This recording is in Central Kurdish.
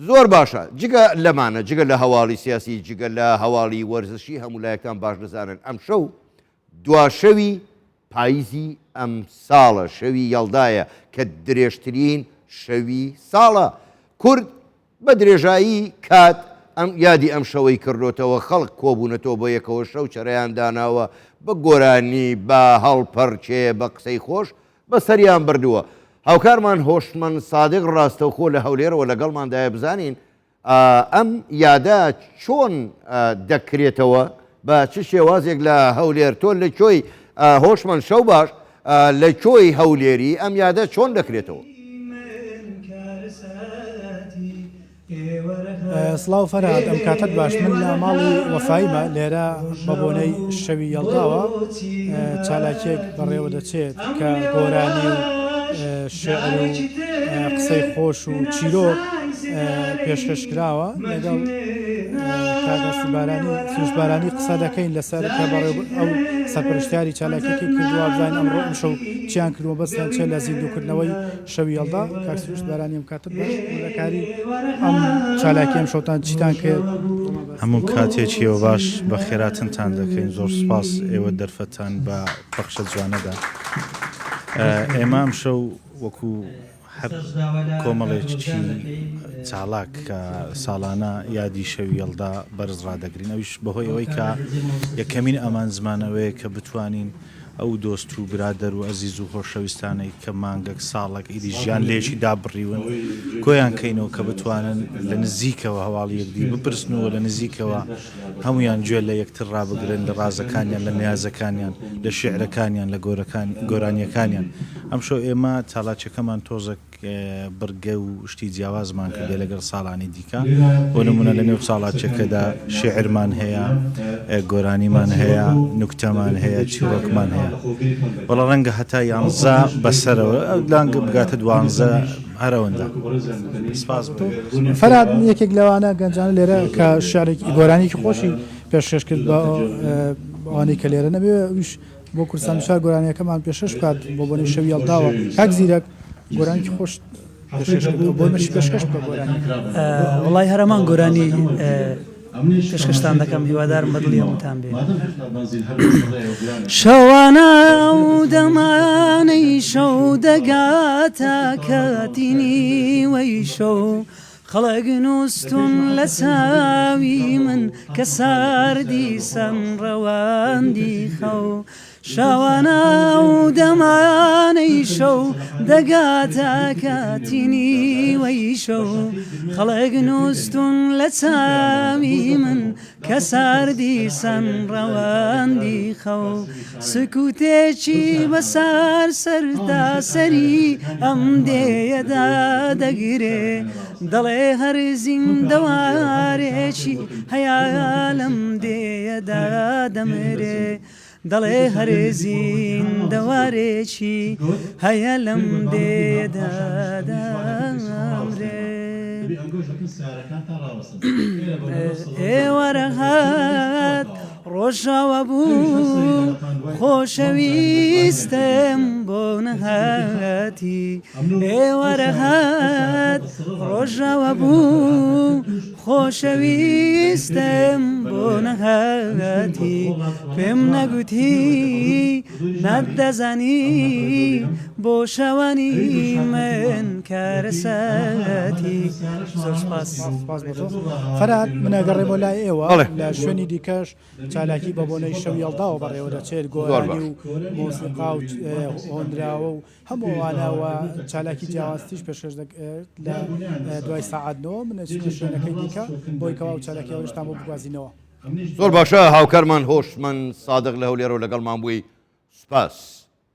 زۆر باشە جگە لەمانە جگە لە هەواڵی سیاسی جگە لە هەواڵی وەرزشی هەمولایەکان باش دەزانن ئەم شەو دواشەوی پاییزی ئەم ساڵە شەوی یەڵدایە کە درێژترین شەوی ساڵە کورد بە درێژایی کات ئەم یادی ئەم شەوەی کردوتەوە خەڵک کۆبوونەتەوە بە یەکەوە شەو چرەیان داناوە بە گۆرانی بە هەڵپەرچێ بە قسەی خۆش بە سەریان بردووە هاوکارمان هۆشمەند سادق ڕاستەوخۆ لە هەولێرەوە لەگەڵماندایە بزانین ئەم یادە چۆن دەکرێتەوە بە چ شێوازێک لە هەولێر تۆ لە کوێی هۆشمەند شەو باش لە کوێی هەولێری ئەم یادە چۆن دەکرێتەوە سڵاو فەرهاد ئەم کاتت باش من لە ماڵی وەفایمە لێرە بە بۆنەی شەوی یەڵداوە چالاکێک بەڕێوە دەچێت کە گۆرانی و شێعر و قسەی خۆش و چیرۆک پێشکەشکراوە لەگەڵ کاگەستی سروش بارانی قسە دەکەین لەسەر کە ئەو سەرپەرشتیاری چالاکێکی کردووە بزانین ئەمڕۆ ئەم شەو چیان کردووە بەستیان چێت لە زیندووکردنەوەی شەوی یەڵدا کاک سروش بارانی ئەم کاتت باش لەکاری ئەم چالاکی ئەم شەوتان چیتان کرد هەموو کاتێکیەوە باش بە خێراتنتان دەکەین زۆر سپاس ئێوە دەرفەتان بە بەخشە جوانەدا ئێمە ئەم شەو وەکو هەر کۆمەڵێکی چالاک کە ساڵانە یادی شەوی یەڵدا بەرز ڕادەگرین ئەویش بەهۆی ئەوەی کە یەکەمین ئەمان زمانەوەیە کە بتوانین ئەو دۆست و برادەر و ئەزیز و خۆشەویستانەی کە مانگەک ساڵێک ئیدی ژیان لێشی دابڕیون کۆیان کەینەوە کە بتوانن لە نزیکەوە هەواڵ یەکدی بپرسنەوە لە نزیکەوە هەمویان گوێ لە یەکتر ڕابگرن لە ڕازەکانیان لە نیازەکانیان لە شێعرەکانیان لە گۆرانیەکانیان ئەم شەو ئێمە تاڵاچەکەمان تۆزێک بڕگە و شتی جیاوازمان کردێ لەگەڵ ساڵانی دیکە بۆ نمونە لە نێو ساڵاچەکەدا شێعرمان هەیە گۆرانیمان هەیە نوکتەمان هەیە چیرۆکمان هەیە وەڵا ڕەنگە هەتا یانزە بەسەرەوە لانگە بگاتە دوانزە هەرەوەندا فەرهاد یەکێک لەوانە گەنجانە لێرە کە شێعرێکی گۆرانێکی خۆشی پێشکەش کرد بە ئەوانەی کە لێرە نەبێ ویش بۆ کوردستان شار گۆرانیەکەمان پێشکەش بکات بۆ بۆنەی شەوی یەڵداوە کاک زیرەک گۆرانێکی خۆش بۆ مەشی پێشکەش بکە گۆرانی وڵای هەرەمان گۆرانی پێشکەشتان دەکەم هیوادارم بەدڵی هەمووتان بێ شەوانە و دەمانەی شەو دەگاتە کاتینی وەی شەو خەڵک نووسون لە چاوی من کە ساردی سەم ڕەواندی خەو شەوانە و دەمانەی شەو دەگاتە کاتینی وەی شەو خەڵک نووسون لە چاوی من کە ساردی سەم ڕەواندی خەو سکوتێکی بەسار سەرتا سەری ئەم دێیەدا دەگرێ دەڵێ هەر زیندەوارێکی هەیە لەم دێیەدا دەمرێ دەڵێ هەرێ زیندەوارێکی هەیە لەم دێدا دەمرێ ئێوەرەهات ڕۆژاوە بوو خۆشەویستم بۆ نەهاتی ئێوەرەهات ڕۆژاوە بوو خۆشەویستم بۆ نەهاتی پێم نەگوتی نەدەزانی بۆ شەوانی من کارەسەتی زۆر سپاس فەرهاد منەگەڕێ بۆ لای ئێوە لە شوێنی دیکەش چالاکی بە بۆنەی شەو یەڵداوە بەڕێوە دەچێت گۆرانی و مۆسیقا و هۆنراوە و هەمووانەوە چالاکی جیاوازتیش پێشکەش دەکرێت لە دوای سەعاتنەوە منەچینە شوێنەکەی دیکە بۆی کەوا و چالاکی ئەوشتان بۆ بگوازینەوە زۆر باشە هاوکارمان هۆشمەند سادق لە هەولێرەوە لەگەڵمان بووی سپاس